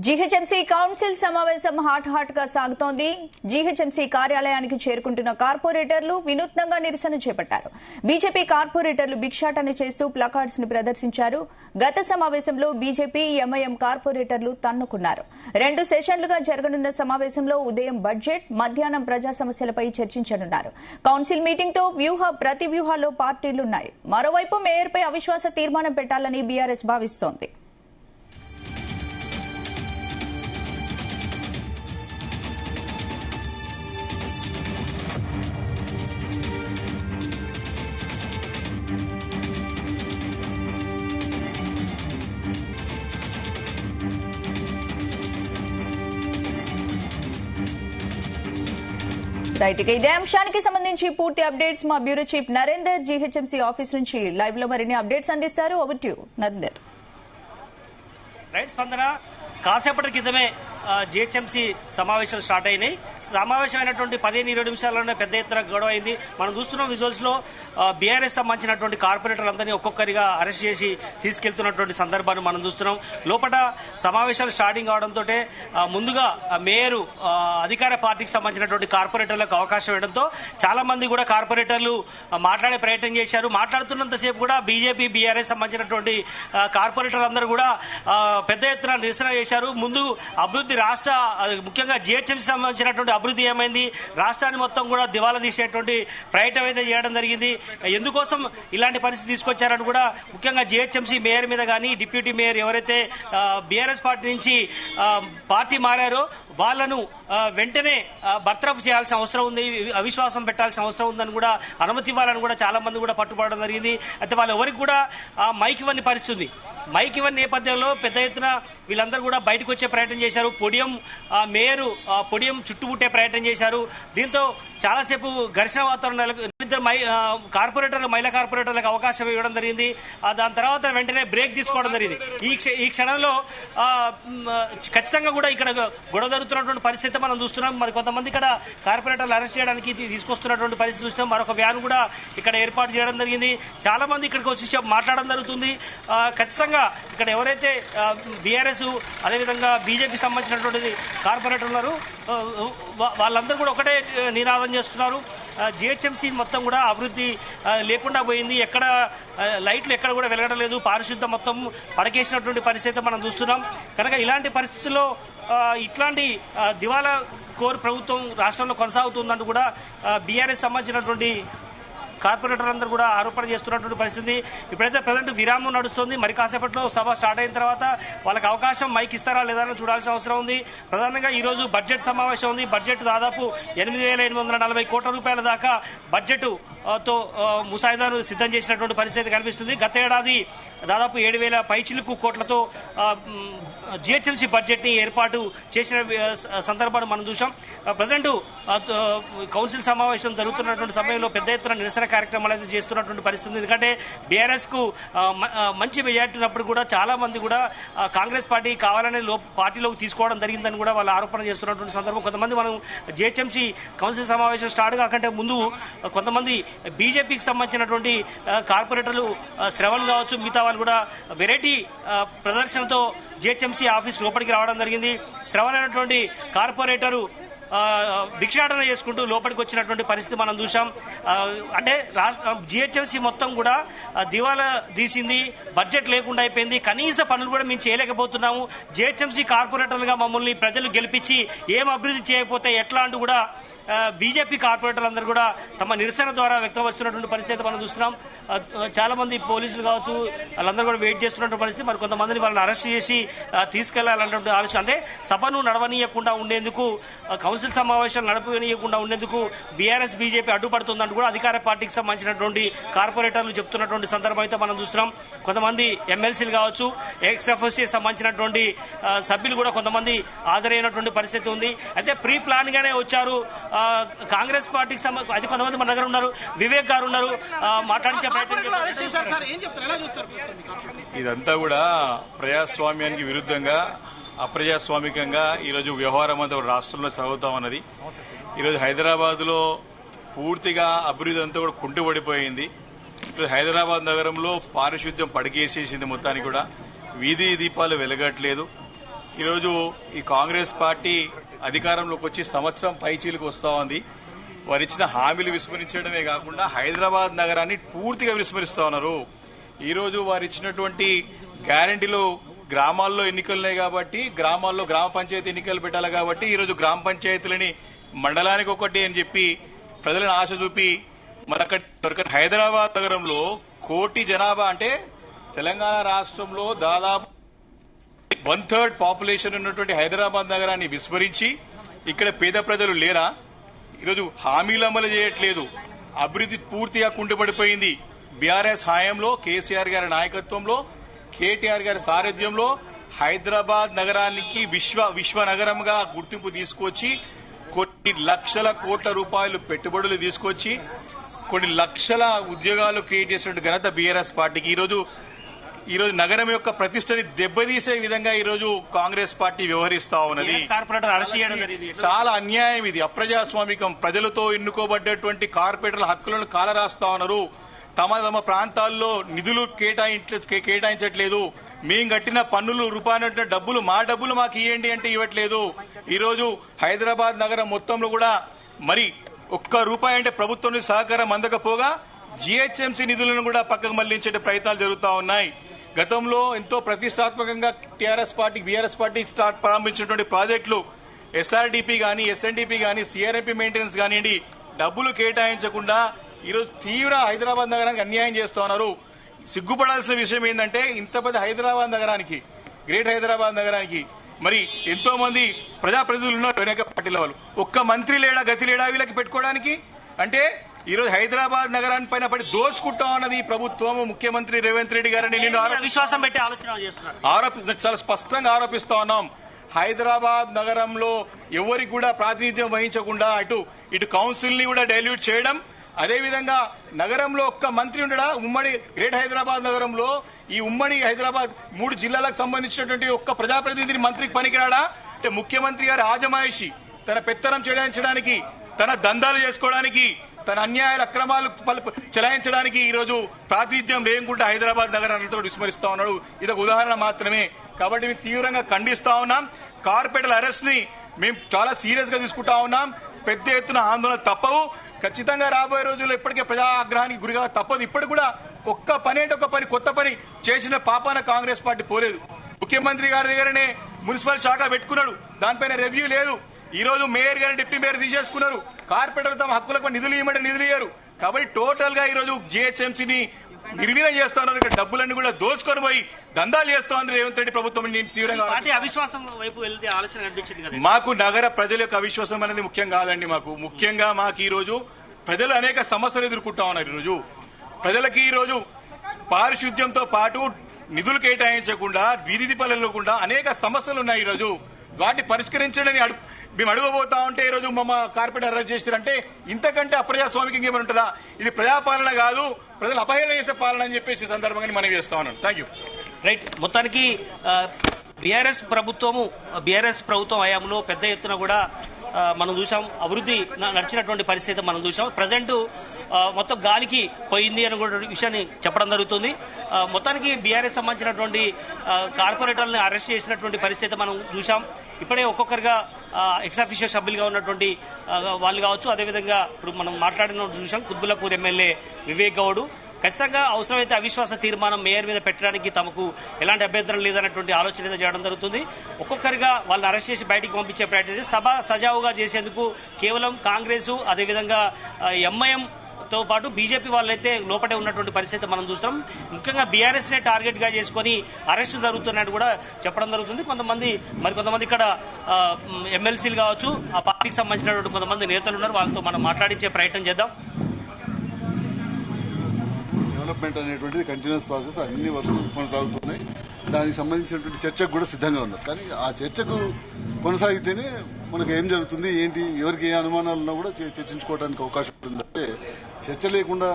GHMC council సమావేశం hot గా సాగుతోంది. జీహెచ్ఎంసీ కార్యాలయానికి చేరుకుంటున్న కార్పొరేటర్లు వినూత్నంగా నిరసన చేపట్టారు. బీజేపీ కార్పొరేటర్లు భిక్షాటన చేస్తూ ప్లకార్డ్స్ ను ప్రదర్శించారు. గత సమావేశంలో బీజేపీ ఎంఐఎం కార్పొరేటర్లు తన్నుకున్నారు. 2 సెషన్లుగా జరగనున్న సమావేశంలో ఉదయం బడ్జెట్, మధ్యాహ్నం ప్రజా సమస్యలపై చర్చించనున్నారు. కౌన్సిల్ మీటింగ్ తో ప్రతి వ్యూహాల్లో పార్టీలున్నాయి. మరోవైపు మేయర్పై అవిశ్వాస తీర్మానం పెట్టాలని బీఆర్ఎస్ భావిస్తోంది. ఇదే అంశానికి సంబంధించి పూర్తి అప్డేట్స్ మా bureau chief Narender GHMC office నుంచి లైవ్ లో మరిన్ని అప్డేట్స్ అందిస్తారు. Over to you Narender. Right స్పందన, కాసేపటి క్రితమే జీహెచ్ఎంసీ సమావేశాలు స్టార్ట్ అయినాయి. సమావేశమైనటువంటి 15-20 నిమిషాల్లోనే పెద్ద ఎత్తున గొడవ అయింది. మనం చూస్తున్నాం విజువల్స్ లో బీఆర్ఎస్ సంబంధించినటువంటి కార్పొరేటర్లందరినీ ఒక్కొక్కరిగా అరెస్ట్ చేసి తీసుకెళ్తున్నటువంటి సందర్భాన్ని మనం చూస్తున్నాం. లోపల సమావేశాలు స్టార్టింగ్ అవడంతో ముందుగా మేయర్ అధికార పార్టీకి సంబంధించినటువంటి కార్పొరేటర్లకు అవకాశం ఇవ్వడంతో చాలా మంది కూడా కార్పొరేటర్లు మాట్లాడే ప్రయత్నం చేశారు. మాట్లాడుతున్నంతసేపు కూడా బీజేపీ, బీఆర్ఎస్ సంబంధించినటువంటి కార్పొరేటర్లందరూ కూడా పెద్ద ఎత్తున నిరసన చేశారు. ముందు అభివృద్ధి రాష్ట్ర ముఖ్యంగా జీహెచ్ఎంసీ సంబంధించినటువంటి అభివృద్ధి ఏమైంది, రాష్ట్రాన్ని మొత్తం కూడా దివాలా తీసేటువంటి ప్రయత్నం అయితే చేయడం జరిగింది. ఎందుకోసం ఇలాంటి పరిస్థితి తీసుకొచ్చారని కూడా ముఖ్యంగా జీహెచ్ఎంసీ మేయర్ మీద కానీ డిప్యూటీ మేయర్ ఎవరైతే బీఆర్ఎస్ పార్టీ నుంచి పార్టీ మారారో వాళ్లను వెంటనే బర్తరఫ్ చేయాల్సిన అవసరం ఉంది, అవిశ్వాసం పెట్టాల్సిన అవసరం ఉందని కూడా అనుమతి ఇవ్వాలని కూడా చాలా మంది కూడా పట్టుబడడం జరిగింది. అయితే వాళ్ళు ఎవరికి కూడా మైక్ ఇవ్వని పరిస్థితి. మైక్ ఇవ్వని నేపథ్యంలో పెద్ద ఎత్తున వీళ్ళందరూ కూడా బయటకు వచ్చే ప్రయత్నం చేశారు. మేయరు పొడియం చుట్టుముట్టే ప్రయత్నం చేశారు. దీంతో చాలాసేపు ఘర్షణ వాతావరణం, ఇద్దరు మహిళా కార్పొరేటర్లకు అవకాశం ఇవ్వడం జరిగింది. దాని తర్వాత వెంటనే బ్రేక్ తీసుకోవడం జరిగింది. ఈ క్షణంలో ఖచ్చితంగా కూడా ఇక్కడ గొడవ జరుగుతున్నటువంటి పరిస్థితి మనం చూస్తున్నాం. మరి కొంతమంది ఇక్కడ కార్పొరేటర్లు అరెస్ట్ చేయడానికి తీసుకొస్తున్నటువంటి పరిస్థితి చూస్తాం. మరొక వ్యాన్ కూడా ఇక్కడ ఏర్పాటు చేయడం జరిగింది. చాలా మంది ఇక్కడికి వచ్చి మాట్లాడడం జరుగుతుంది. ఖచ్చితంగా ఇక్కడ ఎవరైతే బీఆర్ఎస్ అదేవిధంగా బీజేపీ సంబంధించినటువంటి కార్పొరేటర్ ఉన్నారు వాళ్ళందరూ కూడా ఒకటే నినాదం చేస్తున్నారు. జీహెచ్ఎంసీ మొత్తం కూడా అభివృద్ధి లేకుండా పోయింది. ఎక్కడ లైట్లు ఎక్కడ కూడా వెలగడం లేదు. పారిశుద్ధం మొత్తం పడకేసినటువంటి పరిస్థితి మనం చూస్తున్నాం. కనుక ఇలాంటి పరిస్థితుల్లో ఇట్లాంటి దివాలా కోరు ప్రభుత్వం రాష్ట్రంలో కొనసాగుతుందంటూ కూడా బీఆర్ఎస్ సంబంధించినటువంటి కార్పొరేటర్ అందరూ కూడా ఆరోపణ చేస్తున్నటువంటి పరిస్థితి. ఇప్పుడైతే ప్రజెంట్ విరామం నడుస్తుంది. మరి కాసేపట్లో సభ స్టార్ట్ అయిన తర్వాత వాళ్ళకి అవకాశం మైక్ ఇస్తారా లేదా అని చూడాల్సిన అవసరం ఉంది. ప్రధానంగా ఈరోజు బడ్జెట్ సమావేశం ఉంది. బడ్జెట్ దాదాపు 8,840 కోట్ల రూపాయల దాకా బడ్జెట్ తో ముసాయిదాను సిద్ధం చేసినటువంటి పరిస్థితి కనిపిస్తుంది. గత ఏడాది దాదాపు 7,000 పైచిలుకు కోట్లతో జీహెచ్ఎంసీ బడ్జెట్ ని ఏర్పాటు చేసిన సందర్భాన్ని మనం చూసాం. ప్రజెంట్ కౌన్సిల్ సమావేశం జరుగుతున్నటువంటి సమయంలో పెద్ద ఎత్తున నిరసన కార్యక్రమాలు అయితే చేస్తున్నటువంటి పరిస్థితి. ఎందుకంటే బీఆర్ఎస్ కు మంచి మెజార్టీ ఉన్నప్పుడు కూడా చాలా మంది కూడా కాంగ్రెస్ పార్టీ కావాలని పార్టీలోకి తీసుకోవడం జరిగిందని కూడా వాళ్ళు ఆరోపణ చేస్తున్నటువంటి సందర్భం. కొంతమంది మనం జీహెచ్ఎంసీ కౌన్సిల్ సమావేశం స్టార్ట్ కాకంటే ముందు కొంతమంది బీజేపీకి సంబంధించినటువంటి కార్పొరేటర్లు శ్రవణ్ కావచ్చు, మిగతా వాళ్ళు కూడా వెరైటీ ప్రదర్శనతో జీహెచ్ఎంసీ ఆఫీస్ లోపలికి రావడం జరిగింది. శ్రవణ్ అనేటువంటి కార్పొరేటరు భిక్షాటన చేసుకుంటూ లోపలికి వచ్చినటువంటి పరిస్థితి మనం చూసాం. అంటే జీహెచ్ఎంసీ మొత్తం కూడా దివాలా తీసింది, బడ్జెట్ లేకుండా అయిపోయింది, కనీస పనులు కూడా మేము చేయలేకపోతున్నాము. జీహెచ్ఎంసీ కార్పొరేటర్లుగా మమ్మల్ని ప్రజలు గెలిపించి ఏం అభివృద్ధి చేయకపోతే ఎట్లా అంటూ కూడా బీజేపీ కార్పొరేటర్లు అందరూ కూడా తమ నిరసన ద్వారా వ్యక్తపరుస్తున్నటువంటి పరిస్థితి మనం చూస్తున్నాం. చాలా మంది పోలీసులు కావచ్చు వాళ్ళందరూ కూడా వెయిట్ చేస్తున్నటువంటి పరిస్థితి. మరి కొంతమందిని వాళ్ళని అరెస్ట్ చేసి తీసుకెళ్లాలన్నటువంటి ఆలోచన, అంటే సభను నడవనీయకుండా ఉండేందుకు, కౌన్సిల్ సమావేశాలు నడపనీయకుండా ఉండేందుకు బీఆర్ఎస్ బీజేపీ అడ్డుపడుతుందంటూ కూడా అధికార పార్టీకి సంబంధించినటువంటి కార్పొరేటర్లు చెప్తున్నటువంటి సందర్భం అయితే మనం చూస్తున్నాం. కొంతమంది ఎమ్మెల్సీలు కావచ్చు, ఎక్స్ఎఫ్ఓసీ సంబంధించినటువంటి సభ్యులు కూడా కొంతమంది హాజరైనటువంటి పరిస్థితి ఉంది. అయితే ప్రీ ప్లాన్ గానే వచ్చారు. కాంగ్రెస్ పార్టీకి అది కొంతమంది మన దగ్గర ఉన్నారు. వివేక్ గారు ఉన్నారు, మాట్లాడించే ప్రయత్నం. ఇదంతా కూడా ప్రజాస్వామ్యానికి విరుద్ధంగా, అప్రజాస్వామికంగా ఈరోజు వ్యవహారం అంతా రాష్ట్రంలో సాగుతా ఉన్నది. ఈరోజు హైదరాబాద్ లో పూర్తిగా అభివృద్ధి అంతా కూడా కుంటుపడిపోయింది. హైదరాబాద్ నగరంలో పారిశుద్ధ్యం పడికేసేసింది. మొత్తానికి కూడా వీధి దీపాలు వెలగట్లేదు. ఈరోజు ఈ కాంగ్రెస్ పార్టీ అధికారంలోకి వచ్చి సంవత్సరం పైచీలకు వస్తా ఉంది. వారు ఇచ్చిన హామీలు విస్మరించడమే కాకుండా హైదరాబాద్ నగరాన్ని పూర్తిగా విస్మరిస్తా ఉన్నారు. ఈరోజు వారు ఇచ్చినటువంటి గ్యారంటీలు గ్రామాల్లో ఎన్నికలున్నాయి కాబట్టి, గ్రామాల్లో గ్రామ పంచాయతీ ఎన్నికలు పెట్టాలి కాబట్టి ఈరోజు గ్రామ పంచాయతీలని మండలానికి ఒకటి అని చెప్పి ప్రజలను ఆశ చూపి మరొకటి హైదరాబాద్ నగరంలో 1 కోటి జనాభా అంటే తెలంగాణ రాష్ట్రంలో దాదాపు 1/3 పాపులేషన్ ఉన్నటువంటి హైదరాబాద్ నగరాన్ని విస్మరించి ఇక్కడ పేద ప్రజలు లేరా? ఈరోజు హామీలు అమలు చేయట్లేదు. అభివృద్ధి పూర్తిగా కుంటుపడిపోయింది. బీఆర్ఎస్ హయాంలో కేసీఆర్ గారి నాయకత్వంలో, కేటీఆర్ గారి సారథ్యంలో హైదరాబాద్ నగరానికి విశ్వ నగరంగా గుర్తింపు తీసుకొచ్చి కొన్ని లక్షల కోట్ల రూపాయలు పెట్టుబడులు తీసుకొచ్చి కొన్ని లక్షల ఉద్యోగాలు క్రియేట్ చేసిన ఘనత బీఆర్ఎస్ పార్టీకి. ఈరోజు నగరం యొక్క ప్రతిష్టని దెబ్బతీసే విధంగా ఈరోజు కాంగ్రెస్ పార్టీ వ్యవహరిస్తా ఉన్నది. చాలా అన్యాయం ఇది, అప్రజాస్వామికం. ప్రజలతో ఎన్నుకోబడ్డటువంటి కార్పొరేటర్ల హక్కులను కాలరాస్తా ఉన్నారు. తమ ప్రాంతాల్లో నిధులు కేటాయించట్లేదు. మేము కట్టిన పన్నులు రూపాయల డబ్బులు మా డబ్బులు మాకు ఇవ్వండి అంటే ఇవ్వట్లేదు. ఈరోజు హైదరాబాద్ నగరం మొత్తంలో కూడా మరి ₹1 అంటే ప్రభుత్వం నుంచి సహకారం అందకపోగా జీహెచ్ఎంసీ నిధులను కూడా పక్కకు మళ్లించే ప్రయత్నాలు జరుగుతూ ఉన్నాయి. గతంలో ఎంతో ప్రతిష్టాత్మకంగా టీఆర్ఎస్ పార్టీ బీఆర్ఎస్ పార్టీ ప్రారంభించినటువంటి ప్రాజెక్టులు ఎస్ఆర్డీపీ గానీ, ఎస్ఎన్డీపీ గానీ, సిఆర్ఎంపీ మెయింటెనెన్స్ కానివ్వండి, డబ్బులు కేటాయించకుండా ఈరోజు తీవ్ర హైదరాబాద్ నగరానికి అన్యాయం చేస్తూ ఉన్నారు. సిగ్గుపడాల్సిన విషయం ఏంటంటే ఇంత పెద్ద హైదరాబాద్ నగరానికి, గ్రేట్ హైదరాబాద్ నగరానికి మరి ఎంతో మంది ప్రజాప్రతినిధులు ఉన్నారు అనేక పార్టీల వాళ్ళు. ఒక్క మంత్రి లేడా, గతి లేడా వీళ్ళకి పెట్టుకోవడానికి? అంటే ఈరోజు హైదరాబాద్ నగరాన్ని పైన పడి దోచుకుంటా ఉన్నది ప్రభుత్వం, ముఖ్యమంత్రి రేవంత్ రెడ్డి గారిని విశ్వాసం పెట్టి ఆలోచన చేస్తున్నారు. చాలా స్పష్టంగా ఆరోపిస్తా ఉన్నాం. హైదరాబాద్ నగరంలో ఎవరికి కూడా ప్రాతినిధ్యం వహించకుండా ఇటు కౌన్సిల్ ని కూడా డైల్యూట్ చేయడం, అదేవిధంగా నగరంలో ఒక్క మంత్రి ఉండడా? ఉమ్మడి గ్రేట్ హైదరాబాద్ నగరంలో ఈ ఉమ్మడి హైదరాబాద్ 3 జిల్లాలకు సంబంధించినటువంటి ఒక్క ప్రజాప్రతినిధిని మంత్రికి పనికిరాడా? అంటే ముఖ్యమంత్రి గారి ఆజమాయిషి, తన పెత్తనం చెలాయించడానికి, తన దందాలు చేసుకోవడానికి, తన అన్యాయాల అక్రమాలు చెలాయించడానికి ఈరోజు ప్రాతినిధ్యం లేకుండా హైదరాబాద్ నగరాలతో విస్మరిస్తా ఉన్నాడు. ఇది ఒక ఉదాహరణ మాత్రమే. కాబట్టి మేము తీవ్రంగా ఖండిస్తా ఉన్నాం. కార్పొరేటర్ల అరెస్ట్ ని మేము చాలా సీరియస్ గా తీసుకుంటా ఉన్నాం. పెద్ద ఎత్తున ఆందోళన తప్పవు. ఖచ్చితంగా రాబోయే రోజుల్లో ఇప్పటికే ప్రజా ఆగ్రహానికి గురిగా తప్పదు. ఇప్పటికి కూడా ఒక్క పని కొత్త పని చేసిన పాపాన కాంగ్రెస్ పార్టీ పోలేదు. ముఖ్యమంత్రి గారి దగ్గరనే మున్సిపల్ శాఖ పెట్టుకున్నాడు, దానిపైన రివ్యూ లేదు. ఈ రోజు మేయర్ గారిని డిప్యూటీ మేయర్ తీసేసుకున్నారు. కార్పొరేటర్లు తమ హక్కులకు నిధులు ఇవ్వమంటే నిధులు ఇయ్యారు. కాబట్టి టోటల్ గా ఈ రోజు జీహెచ్ఎంసీని నిర్వీర్యం చేస్తా ఉన్నారు. ఇక్కడ డబ్బులన్నీ కూడా దోచుకొని పోయి దందాలు చేస్తా ఉన్నారు రేవంత్ రెడ్డి ప్రభుత్వం. తీవ్రంగా అవిశ్వాసం వైపు వెళ్తే ఆలోచన కనిపించింది. మాకు నగర ప్రజల యొక్క అవిశ్వాసం అనేది ముఖ్యం కాదండి. ముఖ్యంగా మాకు ఈ రోజు ప్రజలు అనేక సమస్యలు ఎదుర్కొంటా ఉన్నారు. ఈరోజు ప్రజలకి ఈరోజు పారిశుద్ధ్యంతో పాటు నిధులు కేటాయించకుండా, వీధి దీపాలు అనేక సమస్యలు ఉన్నాయి. ఈరోజు వాటిని పరిష్కరించడని మేము అడగబోతా ఉంటే ఈరోజు మమ్మ కార్పొరేటర్ అరెస్ట్ చేస్తారంటే ఇంతకంటే అప్రజాస్వామికంగా ఏమైనా ఉంటుందా? ఇది ప్రజాపాలన కాదు, ప్రజలు అపహేళన చేసే పాలన అని చెప్పేసి సందర్భంగా మనం చేస్తా ఉన్నాను. Thank you. రైట్. మొత్తానికి బీఆర్ఎస్ ప్రభుత్వం హయాంలో పెద్ద ఎత్తున కూడా మనం చూసాం, అభివృద్ధి నడిచినటువంటి పరిస్థితి మనం చూసాం. ప్రజెంట్ మొత్తం గాలికి పోయింది అనుకున్న విషయాన్ని చెప్పడం జరుగుతుంది. మొత్తానికి బీఆర్ఎస్ సంబంధించినటువంటి కార్పొరేటర్లను అరెస్ట్ చేసినటువంటి పరిస్థితి మనం చూసాం. ఇప్పుడే ఒక్కొక్కరిగా ఎక్సాఫిషియో సభ్యులుగా ఉన్నటువంటి వాళ్ళు కావచ్చు, అదేవిధంగా ఇప్పుడు మనం మాట్లాడిన చూసాం కుత్బుల్లాపూర్ ఎమ్మెల్యే వివేక్ గౌడ్ ఖచ్చితంగా అవసరమైతే అవిశ్వాస తీర్మానం మేయర్ మీద పెట్టడానికి తమకు ఎలాంటి అభ్యంతరం లేదన్నటువంటి ఆలోచన చేయడం జరుగుతుంది. ఒక్కొక్కరిగా వాళ్ళని అరెస్ట్ చేసి బయటికి పంపించే ప్రయత్నం సభ సజావుగా చేసేందుకు కేవలం కాంగ్రెస్ అదేవిధంగా ఎంఐఎం తో పాటు బీజేపీ వాళ్ళైతే లోపటే ఉన్నటువంటి పరిస్థితి మనం చూస్తాం. ముఖ్యంగా బీఆర్ఎస్ నే టార్గెట్ గా చేసుకుని అరెస్టు జరుగుతున్నట్టు కూడా చెప్పడం జరుగుతుంది. కొంతమంది ఇక్కడ ఎమ్మెల్సీలు కావచ్చు, ఆ పార్టీకి సంబంధించినటువంటి కొంతమంది నేతలు ఉన్నారు, వాళ్ళతో మనం మాట్లాడించే ప్రయత్నం చేద్దాం. డెవలప్మెంట్ అనేటువంటిది కంటిన్యూస్ ప్రాసెస్, అన్ని వర్షాలు కొనసాగుతున్నాయి. దానికి సంబంధించినటువంటి చర్చకు కూడా సిద్ధంగా ఉన్నారు. కానీ ఆ చర్చకు కొనసాగితేనే మనకు ఏం జరుగుతుంది, ఏంటి, ఎవరికి ఏ అనుమానాలు ఉన్నా కూడా చర్చించుకోవడానికి అవకాశం ఉంటుందంటే చర్చ లేకుండా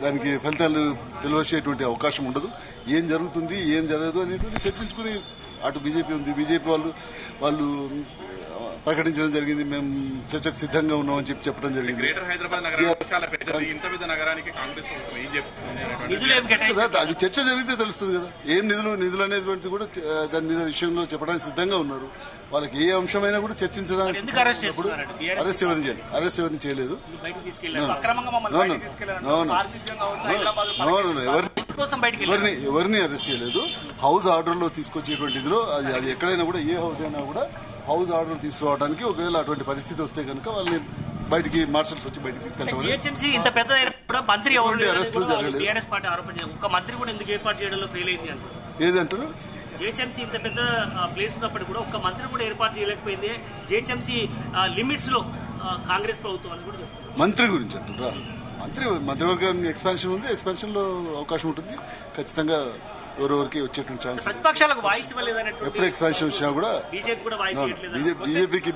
దానికి ఫలితాలు తెలియచేటువంటి అవకాశం ఉండదు. ఏం జరుగుతుంది, ఏం జరగదు అనేటువంటి చర్చించుకుని అటు బీజేపీ ఉంది, బీజేపీ వాళ్ళు ప్రకటించడం జరిగింది. మేము చర్చకు సిద్ధంగా ఉన్నామని చెప్పడం జరిగింది. గ్రేటర్ హైదరాబాద్ నగరానికి చాలా పెద్దది, ఇంత పెద్ద నగరానికి కాంగ్రెస్ ప్రభుత్వం ఏం చేస్తుంది అనేటువంటి అది చర్చ జరిగితే తెలుస్తుంది కదా. ఏం నిధులు అనేది కూడా దాని మీద విషయంలో చెప్పడానికి సిద్ధంగా ఉన్నారు. వాళ్ళకి ఏ అంశమైనా కూడా చర్చించడానికి అరెస్ట్ ఎవరిని చేయలేదు. ఎవరిని అరెస్ట్ చేయలేదు. హౌస్ ఆర్డర్ లో తీసుకొచ్చేటువంటి ఇదిలో అది ఎక్కడైనా కూడా ఏ హౌస్ అయినా కూడా హౌస్ ఆర్డర్ తీసుకురావడానికి ఒకవేళ అటువంటి పరిస్థితి వస్తే కనుక వాళ్ళని బయటికి మార్షల్స్ వచ్చి బయటికి తీసుకెళ్తామని. ఇంత పెద్ద మంత్రి అరెస్టులు జరగలేదు. ఒక మంత్రి కూడా ఎందుకు ఏర్పాటు చేయడంలో ఫెయిల్ అయింది అంటారు. ఏదంటారు? జేహెచ్ఎంసీ ఇంత పెద్ద ప్లేస్ ఉన్నప్పటికీ కూడా ఒక్క మంత్రి కూడా ఏర్పాటు చేయలేకపోయింది. జేహెచ్ఎంసీ లిమిట్స్ లో కాంగ్రెస్ ప్రభుత్వం అని కూడా చెప్తున్నారు. మంత్రి గురించి అంటారా? మంత్రివర్గానికి ఎక్స్పాన్షన్ ఉంది. ఎక్స్పాన్షన్ లో అవకాశం ఉంటుంది ఖచ్చితంగా. ఎవరెవరికి వచ్చేటువంటి ఛాన్స్. ప్రతిపక్షాలకు వాయిస్ ఇవ్వలేదని ఎప్పుడు ఎక్స్పాన్షన్ వచ్చినా కూడా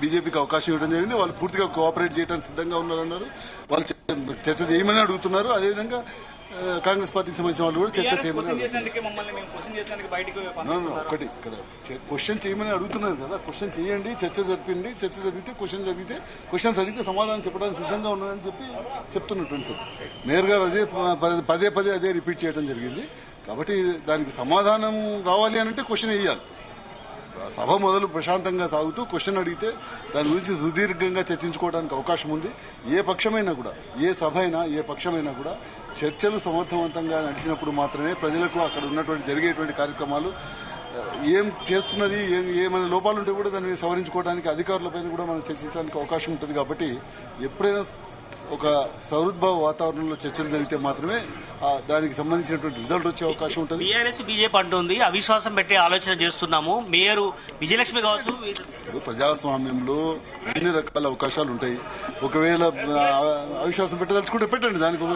బీజేపీకి అవకాశం ఇవ్వడం జరిగింది. వాళ్ళు పూర్తిగా కోఆపరేట్ చేయడానికి సిద్ధంగా ఉన్నారన్నారు. వాళ్ళు చర్చ చేయమని అడుగుతున్నారు. అదేవిధంగా కాంగ్రెస్ పార్టీకి సంబంధించిన వాళ్ళు కూడా చర్చ చేయమని ఒకటి ఇక్కడ క్వశ్చన్ చేయమని అడుగుతున్నారు కదా. క్వశ్చన్ చేయండి, చర్చ జరిపిండి. చర్చ జరిగితే క్వశ్చన్స్ అడిగితే సమాధానం చెప్పడానికి సిద్ధంగా ఉన్నారని చెప్తున్నటువంటి సార్ మేయర్ గారు అదే పదే అదే రిపీట్ చేయడం జరిగింది. కాబట్టి దానికి సమాధానం రావాలి అంటే క్వశ్చన్ వేయాలి. సభ మొదలు ప్రశాంతంగా సాగుతూ క్వశ్చన్ అడిగితే దాని గురించి సుదీర్ఘంగా చర్చించుకోవడానికి అవకాశం ఉంది. ఏ పక్షమైనా కూడా, ఏ సభ అయినా, ఏ పక్షమైనా కూడా చర్చలు సమర్థవంతంగా నడిచినప్పుడు మాత్రమే ప్రజలకు అక్కడ ఉన్నటువంటి జరిగేటువంటి కార్యక్రమాలు ఏం చేస్తున్నది, ఏమైనా లోపాలు ఉంటే కూడా దాన్ని సవరించుకోవడానికి అధికారులపైన కూడా మనం చర్చించడానికి అవకాశం ఉంటుంది. కాబట్టి ఎప్పుడైనా ఒక సౌహృద్భావ వాతావరణంలో చర్చలు జరిగితే మాత్రమే దానికి సంబంధించినటువంటి రిజల్ట్ వచ్చే అవకాశం ఉంటుంది. బీఆర్ఎస్ బీజేపీ అంటుంది అవిశ్వాసం పెట్టే ఆలోచన చేస్తున్నాము. మేయర్ విజయలక్ష్మి కావచ్చు. ప్రజాస్వామ్యంలో అన్ని రకాల అవకాశాలు ఉంటాయి. ఒకవేళ అవిశ్వాసం పెట్టదలుచుకుంటే పెట్టండి. దానికి ఒక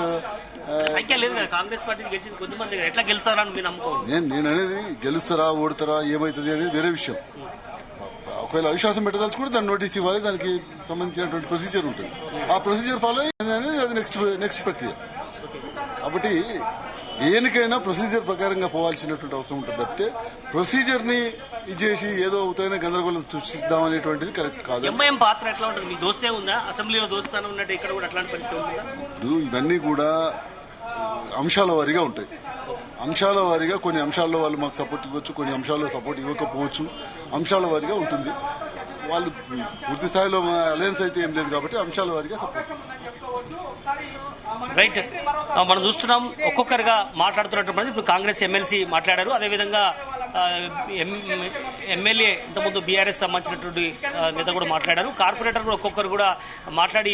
సంఖ్య లేదు కదా. కాంగ్రెస్ పార్టీ గెలిచింది కొద్దిమంది, ఎట్లా గెలుస్తారని మీరు నమ్ముకోండి. నేను అనేది గెలుస్తారా ఓడతారా ఏమైతుంది అనేది వేరే విషయం. ఒకవేళ అవిశ్వాసం పెట్టదలుచుకుంటే దాన్ని నోటీస్ ఇవ్వాలి. దానికి సంబంధించినటువంటి ప్రొసీజర్ ఉంటుంది. ఆ ప్రొసీజర్ ఫాలో అనేది అది నెక్స్ట్ ప్రక్రియ. కాబట్టి దేనికైనా ప్రొసీజర్ ప్రకారంగా పోవాల్సినటువంటి అవసరం ఉంటుంది తప్పితే ప్రొసీజర్ని ఇచ్చేసి ఏదో అవుతాయనే గందరగోళం సృష్టిద్దాం అనేటువంటిది కరెక్ట్ కాదు. ఎంఐఎం పాత్ర ఎట్లా ఉంటుంది? మీ దోస్తే ఉందా? అసెంబ్లీలో దోస్తాను ఉన్నట్టు ఇక్కడ కూడా అట్లాంటి పరిస్థితి ఉందా? ఇప్పుడు ఇవన్నీ కూడా అంశాల వారీగా ఉంటాయి. అంశాల వారీగా కొన్ని అంశాల్లో వాళ్ళు మాకు సపోర్ట్ ఇవ్వచ్చు, కొన్ని అంశాల్లో సపోర్ట్ ఇవ్వకపోవచ్చు. అంశాల వారీగా ఉంటుంది. వాళ్ళు పూర్తి స్థాయిలో అలయన్స్ అయితే ఏం లేదు కాబట్టి అంశాల వారీగా సపోర్ట్. రైట్, మనం చూస్తున్నాం ఒక్కొక్కరుగా మాట్లాడుతున్నటువంటి. ఇప్పుడు కాంగ్రెస్ ఎమ్మెల్సీ మాట్లాడారు. అదేవిధంగా ఎమ్మెల్యే ఇంతకుముందు బీఆర్ఎస్ సంబంధించినటువంటి నేత కూడా మాట్లాడారు. కార్పొరేటర్ కూడా ఒక్కొక్కరు కూడా మాట్లాడి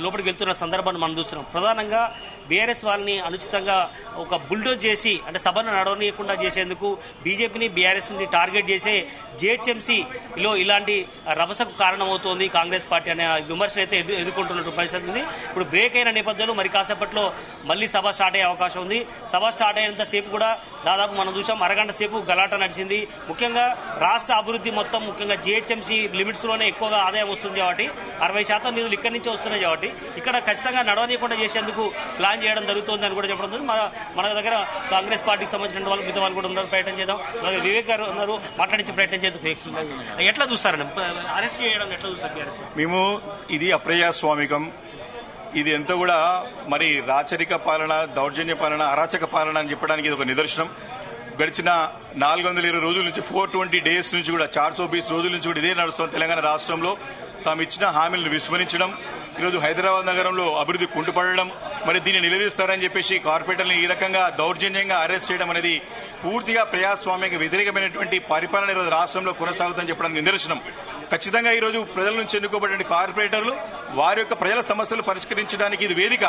లోపలికి వెళ్తున్న సందర్భాన్ని మనం చూస్తున్నాం. ప్రధానంగా బీఆర్ఎస్ వాళ్ళని అనుచితంగా ఒక బుల్డోజ్ చేసి, అంటే సభను నడవనీయకుండా చేసేందుకు బీజేపీని బీఆర్ఎస్ని టార్గెట్ చేసే జేహెచ్ఎంసీలో ఇలాంటి రభసకు కారణమవుతోంది కాంగ్రెస్ పార్టీ అనే విమర్శలు అయితే ఎదుర్కొంటున్నటువంటి పరిస్థితి ఉంది. ఇప్పుడు బ్రేక్ అయిన నేపథ్యంలో మరి కాసేపట్లో మళ్ళీ సభ స్టార్ట్ అయ్యే అవకాశం ఉంది. సభ స్టార్ట్ అయినంత సేపు కూడా దాదాపు మనం చూసాం అరగంట సేపు గలాట నడిచింది. ముఖ్యంగా రాష్ట్ర అభివృద్ధి మొత్తం ముఖ్యంగా జీహెచ్ఎంసీ లిమిట్స్ లోనే ఎక్కువగా ఆదాయం వస్తుంది కాబట్టి 60% నిధులు ఇక్కడి నుంచి వస్తున్నాయి కాబట్టి ఇక్కడ ఖచ్చితంగా నడవనీయకుండా చేసేందుకు ప్లాన్ చేయడం జరుగుతుంది అని కూడా చెప్పడం. మన దగ్గర కాంగ్రెస్ పార్టీకి సంబంధించిన వాళ్ళు మిగతా వాళ్ళు కూడా ఉన్నారు. ప్రయత్నం చేద్దాం. వివేక్ గారు ఉన్నారు, మాట్లాడించే ప్రయత్నం చేద్దాం. ఎట్లా చూస్తారండి అరెస్ట్ చేయడం? ఎట్లా చూస్తారు? మేము ఇది అప్రజాస్వామికం, ఇది ఎంత కూడా మరి రాచరిక పాలన, దౌర్జన్య పాలన, అరాచక పాలన అని చెప్పడానికి ఇది ఒక నిదర్శనం. గడిచిన 420 రోజుల నుంచి 420 డేస్ నుంచి కూడా 420 రోజుల నుంచి కూడా ఇదే నడుస్తుంది. తెలంగాణ రాష్ట్రంలో తాము ఇచ్చిన హామీలను విస్మరించడం, ఈరోజు హైదరాబాద్ నగరంలో అభివృద్ధి కుంటుపడడం, మరి దీన్ని నిలదీస్తారని చెప్పేసి కార్పొరేటర్ని ఈ రకంగా దౌర్జన్యంగా అరెస్ట్ చేయడం అనేది పూర్తిగా ప్రజాస్వామ్యానికి వ్యతిరేకమైనటువంటి పరిపాలన ఈరోజు రాష్ట్రంలో కొనసాగుతుందని చెప్పడానికి నిదర్శనం. ఖచ్చితంగా ఈరోజు ప్రజల నుంచి ఎన్నుకోబడిన కార్పొరేటర్లు వారి యొక్క ప్రజల సమస్యలు పరిష్కరించడానికి ఇది వేదిక.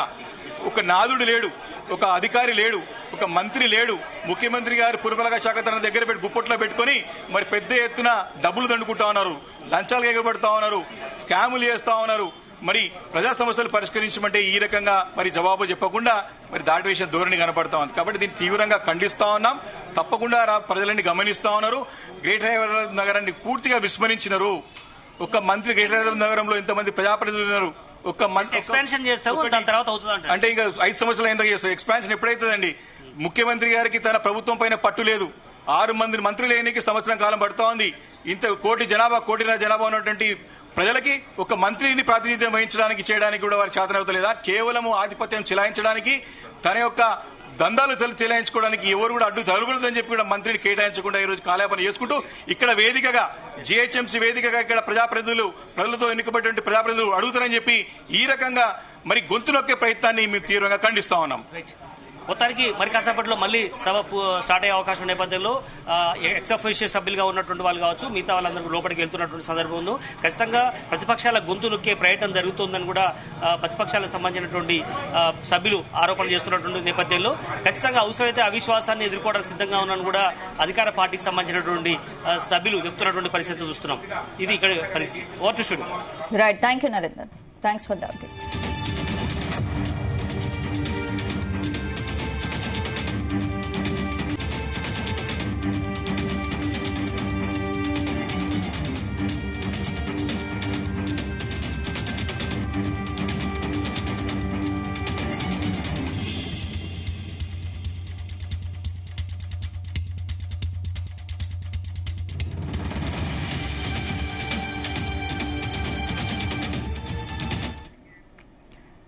ఒక నాదుడు లేడు, ఒక అధికారి లేడు, ఒక మంత్రి లేడు. ముఖ్యమంత్రి గారు పురపాలక శాఖ తన దగ్గర పెట్టి గుప్పట్లో పెట్టుకుని మరి పెద్ద ఎత్తున డబ్బులు దండుకుంటా ఉన్నారు, లంచాలు ఎగబడతా ఉన్నారు, స్కాములు చేస్తా ఉన్నారు. మరి ప్రజా సమస్యలు పరిష్కరించమంటే ఈ రకంగా మరి జవాబు చెప్పకుండా మరి దాటి వేసే ధోరణి కనపడతా ఉంది. కాబట్టి దీన్ని తీవ్రంగా ఖండిస్తా ఉన్నాం. తప్పకుండా ప్రజలని గమనిస్తా ఉన్నారు. గ్రేటర్ హైదరాబాద్ నగరాన్ని పూర్తిగా విస్మరించినారు. ఒక మంత్రి గ్రేటర్ హైదరాబాద్ నగరంలో ఇంతమంది ప్రజాప్రతినిధులు ఉన్నారు. ఒక మంత్రి ఎక్స్పాన్షన్ చేస్తావు, దాని తర్వాత అవుతుంది అంటే ఇంకా 5 సంవత్సరాలు ఎంత చేస్తారు? ఎక్స్పాన్షన్ ఎప్పుడైతుందండి? ముఖ్యమంత్రి గారికి తన ప్రభుత్వం పైన పట్టు లేదు. 6 మంది మంత్రులు ఎన్నిక సంవత్సరం కాలం పడుతూ ఉంది. ఇంత కోటిన్నర జనాభా ఉన్నటువంటి ప్రజలకి ఒక మంత్రిని ప్రాతినిధ్యం వహించడానికి చేయడానికి కూడా వారికి చేతనవుతలేదా? కేవలం ఆధిపత్యం చెలాయించడానికి తన యొక్క దందాలు చెలాయించుకోవడానికి ఎవరు కూడా అడ్డు తగలకూడదని చెప్పి కూడా మంత్రిని కేటాయించకుండా ఈ రోజు కాలయాపన చేసుకుంటూ ఇక్కడ వేదికగా జీహెచ్ఎంసీ వేదికగా ఇక్కడ ప్రజలతో ఎన్నికబడినటువంటి ప్రజాప్రతినిధులు అడుగుతారని చెప్పి ఈ రకంగా మరి గొంతు నొక్కే ప్రయత్నాన్ని మేము తీవ్రంగా ఖండిస్తా ఉన్నాం. మొత్తానికి మరి కాసేపట్లో మళ్ళీ సభ స్టార్ట్ అయ్యే అవకాశం నేపథ్యంలో ఎక్స్ అఫీషియల్ సభ్యులుగా ఉన్నటువంటి వాళ్ళు కావచ్చు, మిగతా వాళ్ళందరూ లోపలికి వెళ్తున్నటువంటి సందర్భం ఉంది. ఖచ్చితంగా ప్రతిపక్షాల గొంతు నొక్కే ప్రయత్నం జరుగుతుందని కూడా ప్రతిపక్షాలకు సంబంధించినటువంటి సభ్యులు ఆరోపణలు చేస్తున్నటువంటి నేపథ్యంలో ఖచ్చితంగా అవసరమైతే అవిశ్వాసాన్ని ఎదుర్కోవడానికి సిద్ధంగా ఉన్నారని కూడా అధికార పార్టీకి సంబంధించినటువంటి సభ్యులు చెప్తున్నటువంటి పరిస్థితి చూస్తున్నాం. ఇది ఇక్కడ పరిస్థితి. Over to studio. Right, thank you Narender, thanks for the update.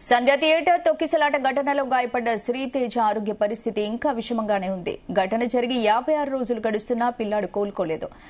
Sandhya theatre తొక్కిసలాట ఘటనలో గాయపడ్డ శ్రీతేజ ఆరోగ్య పరిస్థితి ఇంకా విషమంగానే ఉంది. ఘటన జరిగి 56 రోజులు గడుస్తున్నా పిల్లాడు కోలుకోలేదు.